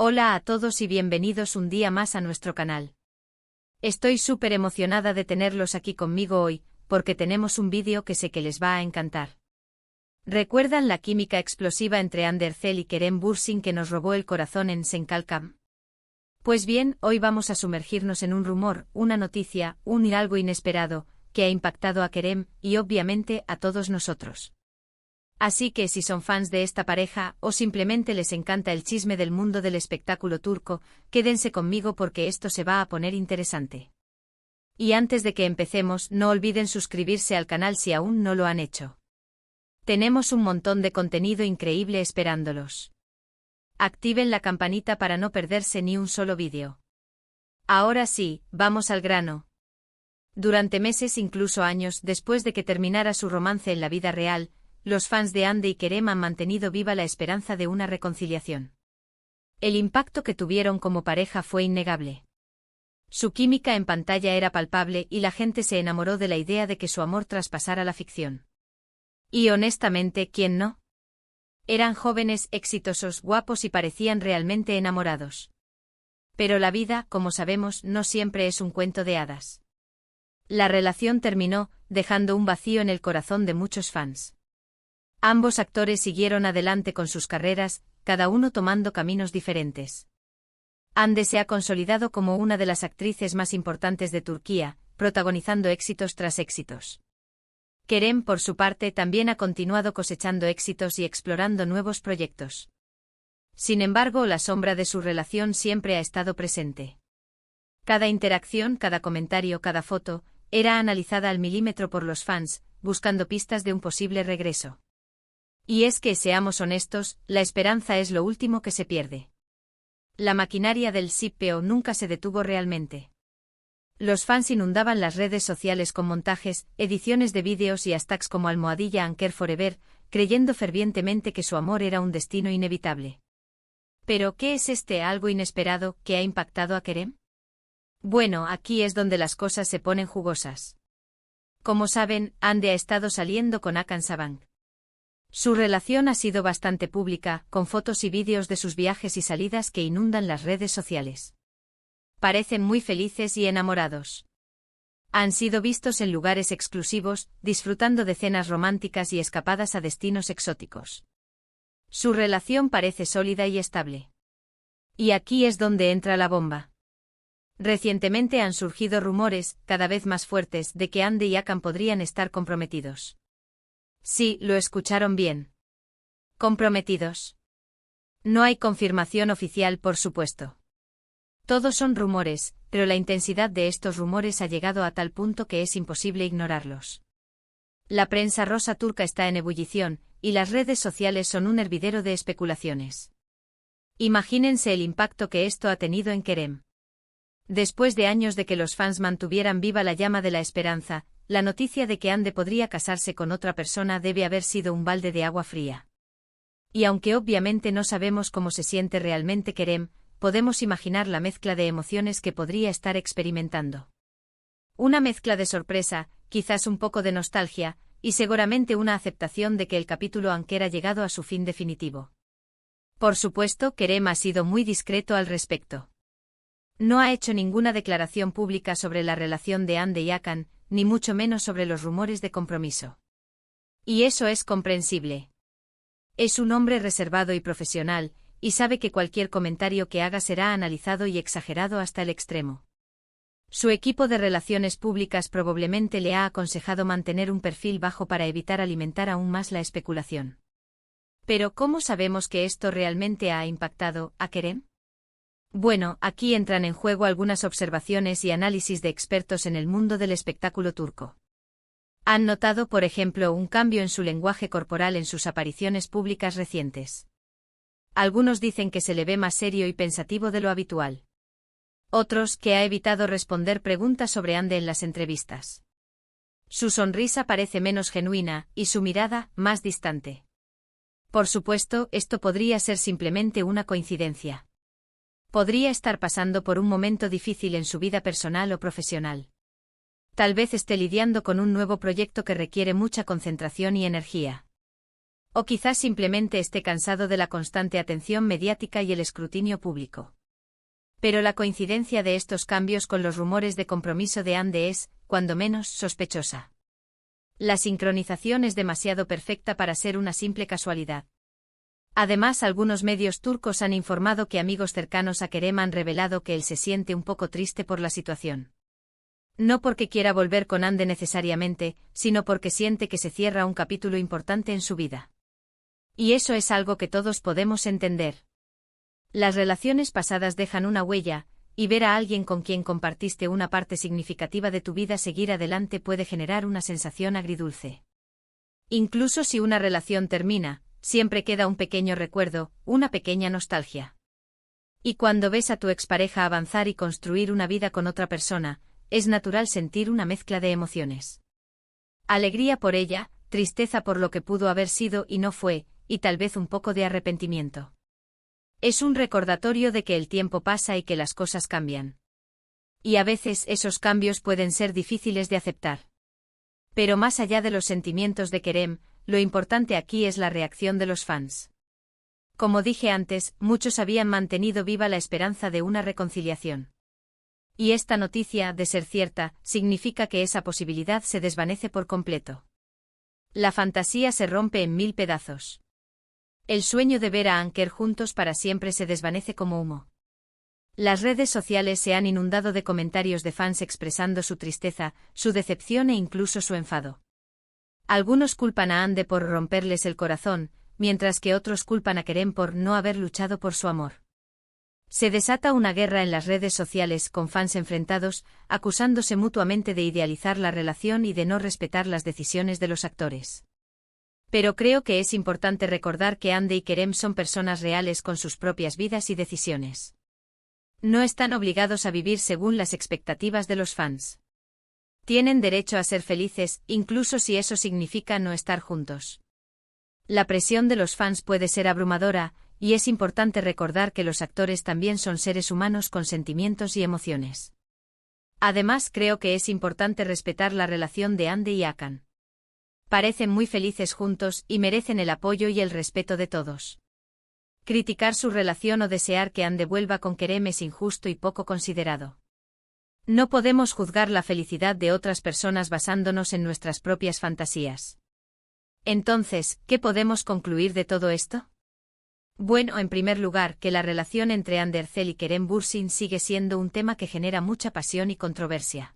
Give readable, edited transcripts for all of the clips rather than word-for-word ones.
Hola a todos y bienvenidos un día más a nuestro canal. Estoy súper emocionada de tenerlos aquí conmigo hoy, porque tenemos un vídeo que sé que les va a encantar. ¿Recuerdan la química explosiva entre Ander Zell y Kerem Bürsin que nos robó el corazón en Senkalkam? Pues bien, hoy vamos a sumergirnos en un rumor, una noticia, algo inesperado, que ha impactado a Kerem, y obviamente a todos nosotros. Así que si son fans de esta pareja, o simplemente les encanta el chisme del mundo del espectáculo turco, quédense conmigo porque esto se va a poner interesante. Y antes de que empecemos, no olviden suscribirse al canal si aún no lo han hecho. Tenemos un montón de contenido increíble esperándolos. Activen la campanita para no perderse ni un solo vídeo. Ahora sí, vamos al grano. Durante meses, incluso años, después de que terminara su romance en la vida real, los fans de Hande y Kerem han mantenido viva la esperanza de una reconciliación. El impacto que tuvieron como pareja fue innegable. Su química en pantalla era palpable y la gente se enamoró de la idea de que su amor traspasara la ficción. Y honestamente, ¿quién no? Eran jóvenes, exitosos, guapos y parecían realmente enamorados. Pero la vida, como sabemos, no siempre es un cuento de hadas. La relación terminó, dejando un vacío en el corazón de muchos fans. Ambos actores siguieron adelante con sus carreras, cada uno tomando caminos diferentes. Hande se ha consolidado como una de las actrices más importantes de Turquía, protagonizando éxitos tras éxitos. Kerem, por su parte, también ha continuado cosechando éxitos y explorando nuevos proyectos. Sin embargo, la sombra de su relación siempre ha estado presente. Cada interacción, cada comentario, cada foto, era analizada al milímetro por los fans, buscando pistas de un posible regreso. Y es que, seamos honestos, la esperanza es lo último que se pierde. La maquinaria del shippeo nunca se detuvo realmente. Los fans inundaban las redes sociales con montajes, ediciones de vídeos y hashtags como #Anker Forever, creyendo fervientemente que su amor era un destino inevitable. ¿Pero qué es este algo inesperado que ha impactado a Kerem? Bueno, aquí es donde las cosas se ponen jugosas. Como saben, Hande ha estado saliendo con Hakan Sabank. Su relación ha sido bastante pública, con fotos y vídeos de sus viajes y salidas que inundan las redes sociales. Parecen muy felices y enamorados. Han sido vistos en lugares exclusivos, disfrutando de cenas románticas y escapadas a destinos exóticos. Su relación parece sólida y estable. Y aquí es donde entra la bomba. Recientemente han surgido rumores, cada vez más fuertes, de que Hande y Hakan podrían estar comprometidos. Sí, lo escucharon bien. ¿Comprometidos? No hay confirmación oficial, por supuesto. Todos son rumores, pero la intensidad de estos rumores ha llegado a tal punto que es imposible ignorarlos. La prensa rosa turca está en ebullición, y las redes sociales son un hervidero de especulaciones. Imagínense el impacto que esto ha tenido en Kerem. Después de años de que los fans mantuvieran viva la llama de la esperanza, la noticia de que Hande podría casarse con otra persona debe haber sido un balde de agua fría. Y aunque obviamente no sabemos cómo se siente realmente Kerem, podemos imaginar la mezcla de emociones que podría estar experimentando. Una mezcla de sorpresa, quizás un poco de nostalgia, y seguramente una aceptación de que el capítulo Anker ha llegado a su fin definitivo. Por supuesto, Kerem ha sido muy discreto al respecto. No ha hecho ninguna declaración pública sobre la relación de Hande y Hakan, ni mucho menos sobre los rumores de compromiso. Y eso es comprensible. Es un hombre reservado y profesional, y sabe que cualquier comentario que haga será analizado y exagerado hasta el extremo. Su equipo de relaciones públicas probablemente le ha aconsejado mantener un perfil bajo para evitar alimentar aún más la especulación. Pero ¿cómo sabemos que esto realmente ha impactado a Kerem? Bueno, aquí entran en juego algunas observaciones y análisis de expertos en el mundo del espectáculo turco. Han notado, por ejemplo, un cambio en su lenguaje corporal en sus apariciones públicas recientes. Algunos dicen que se le ve más serio y pensativo de lo habitual. Otros, que ha evitado responder preguntas sobre Hande en las entrevistas. Su sonrisa parece menos genuina, y su mirada, más distante. Por supuesto, esto podría ser simplemente una coincidencia. Podría estar pasando por un momento difícil en su vida personal o profesional. Tal vez esté lidiando con un nuevo proyecto que requiere mucha concentración y energía. O quizás simplemente esté cansado de la constante atención mediática y el escrutinio público. Pero la coincidencia de estos cambios con los rumores de compromiso de Hande es, cuando menos, sospechosa. La sincronización es demasiado perfecta para ser una simple casualidad. Además, algunos medios turcos han informado que amigos cercanos a Kerem han revelado que él se siente un poco triste por la situación. No porque quiera volver con Hande necesariamente, sino porque siente que se cierra un capítulo importante en su vida. Y eso es algo que todos podemos entender. Las relaciones pasadas dejan una huella, y ver a alguien con quien compartiste una parte significativa de tu vida seguir adelante puede generar una sensación agridulce. Incluso si una relación termina, siempre queda un pequeño recuerdo, una pequeña nostalgia. Y cuando ves a tu expareja avanzar y construir una vida con otra persona, es natural sentir una mezcla de emociones. Alegría por ella, tristeza por lo que pudo haber sido y no fue, y tal vez un poco de arrepentimiento. Es un recordatorio de que el tiempo pasa y que las cosas cambian. Y a veces esos cambios pueden ser difíciles de aceptar. Pero más allá de los sentimientos de Kerem, lo importante aquí es la reacción de los fans. Como dije antes, muchos habían mantenido viva la esperanza de una reconciliación. Y esta noticia, de ser cierta, significa que esa posibilidad se desvanece por completo. La fantasía se rompe en 1000 pedazos. El sueño de ver a Anker juntos para siempre se desvanece como humo. Las redes sociales se han inundado de comentarios de fans expresando su tristeza, su decepción e incluso su enfado. Algunos culpan a Hande por romperles el corazón, mientras que otros culpan a Kerem por no haber luchado por su amor. Se desata una guerra en las redes sociales con fans enfrentados, acusándose mutuamente de idealizar la relación y de no respetar las decisiones de los actores. Pero creo que es importante recordar que Hande y Kerem son personas reales con sus propias vidas y decisiones. No están obligados a vivir según las expectativas de los fans. Tienen derecho a ser felices, incluso si eso significa no estar juntos. La presión de los fans puede ser abrumadora, y es importante recordar que los actores también son seres humanos con sentimientos y emociones. Además, creo que es importante respetar la relación de Hande y Hakan. Parecen muy felices juntos y merecen el apoyo y el respeto de todos. Criticar su relación o desear que Hande vuelva con Kerem es injusto y poco considerado. No podemos juzgar la felicidad de otras personas basándonos en nuestras propias fantasías. Entonces, ¿qué podemos concluir de todo esto? Bueno, en primer lugar, que la relación entre Hande Erçel y Kerem Bürsin sigue siendo un tema que genera mucha pasión y controversia.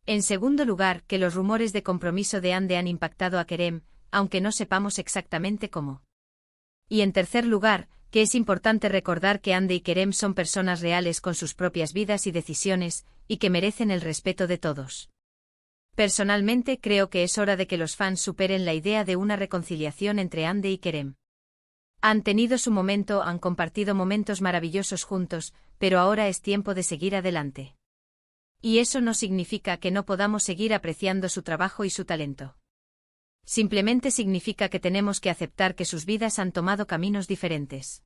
En segundo lugar, que los rumores de compromiso de Hande han impactado a Kerem, aunque no sepamos exactamente cómo. Y en tercer lugar, que es importante recordar que Hande y Kerem son personas reales con sus propias vidas y decisiones, y que merecen el respeto de todos. Personalmente creo que es hora de que los fans superen la idea de una reconciliación entre Hande y Kerem. Han tenido su momento, han compartido momentos maravillosos juntos, pero ahora es tiempo de seguir adelante. Y eso no significa que no podamos seguir apreciando su trabajo y su talento. Simplemente significa que tenemos que aceptar que sus vidas han tomado caminos diferentes.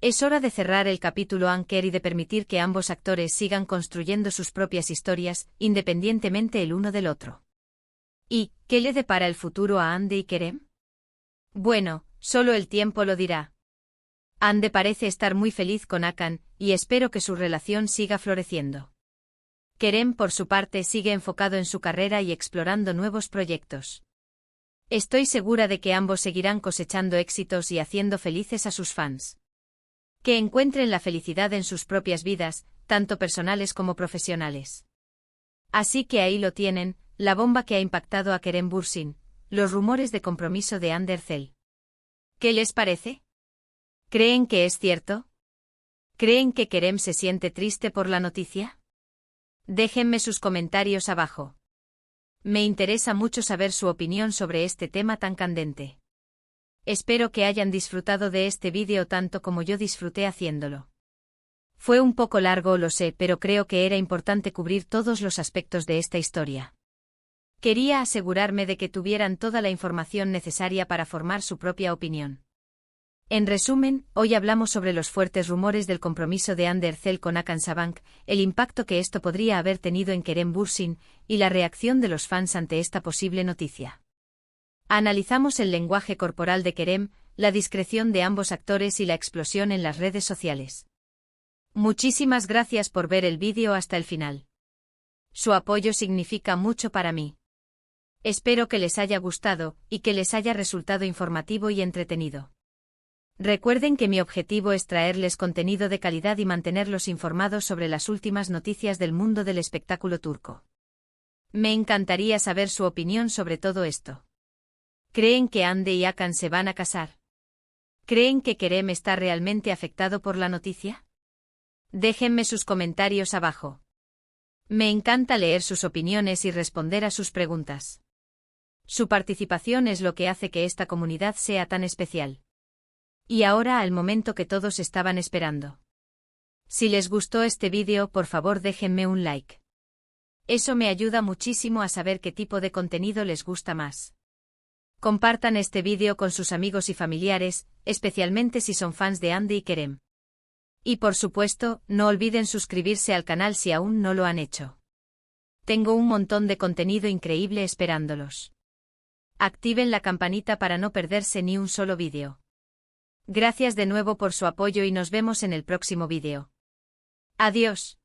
Es hora de cerrar el capítulo Anker y de permitir que ambos actores sigan construyendo sus propias historias, independientemente el uno del otro. ¿Y qué le depara el futuro a Hande y Kerem? Bueno, solo el tiempo lo dirá. Hande parece estar muy feliz con Hakan, y espero que su relación siga floreciendo. Kerem, por su parte, sigue enfocado en su carrera y explorando nuevos proyectos. Estoy segura de que ambos seguirán cosechando éxitos y haciendo felices a sus fans. Que encuentren la felicidad en sus propias vidas, tanto personales como profesionales. Así que ahí lo tienen, la bomba que ha impactado a Kerem Bürsin, los rumores de compromiso de Hande Erçel. ¿Qué les parece? ¿Creen que es cierto? ¿Creen que Kerem se siente triste por la noticia? Déjenme sus comentarios abajo. Me interesa mucho saber su opinión sobre este tema tan candente. Espero que hayan disfrutado de este vídeo tanto como yo disfruté haciéndolo. Fue un poco largo, lo sé, pero creo que era importante cubrir todos los aspectos de esta historia. Quería asegurarme de que tuvieran toda la información necesaria para formar su propia opinión. En resumen, hoy hablamos sobre los fuertes rumores del compromiso de Hande Erçel con Hakan Sabank, el impacto que esto podría haber tenido en Kerem Bürsin, y la reacción de los fans ante esta posible noticia. Analizamos el lenguaje corporal de Kerem, la discreción de ambos actores y la explosión en las redes sociales. Muchísimas gracias por ver el vídeo hasta el final. Su apoyo significa mucho para mí. Espero que les haya gustado y que les haya resultado informativo y entretenido. Recuerden que mi objetivo es traerles contenido de calidad y mantenerlos informados sobre las últimas noticias del mundo del espectáculo turco. Me encantaría saber su opinión sobre todo esto. ¿Creen que Hande y Hakan se van a casar? ¿Creen que Kerem está realmente afectado por la noticia? Déjenme sus comentarios abajo. Me encanta leer sus opiniones y responder a sus preguntas. Su participación es lo que hace que esta comunidad sea tan especial. Y ahora al momento que todos estaban esperando. Si les gustó este vídeo, por favor déjenme un like. Eso me ayuda muchísimo a saber qué tipo de contenido les gusta más. Compartan este vídeo con sus amigos y familiares, especialmente si son fans de Hande y Kerem. Y por supuesto, no olviden suscribirse al canal si aún no lo han hecho. Tengo un montón de contenido increíble esperándolos. Activen la campanita para no perderse ni un solo vídeo. Gracias de nuevo por su apoyo y nos vemos en el próximo vídeo. Adiós.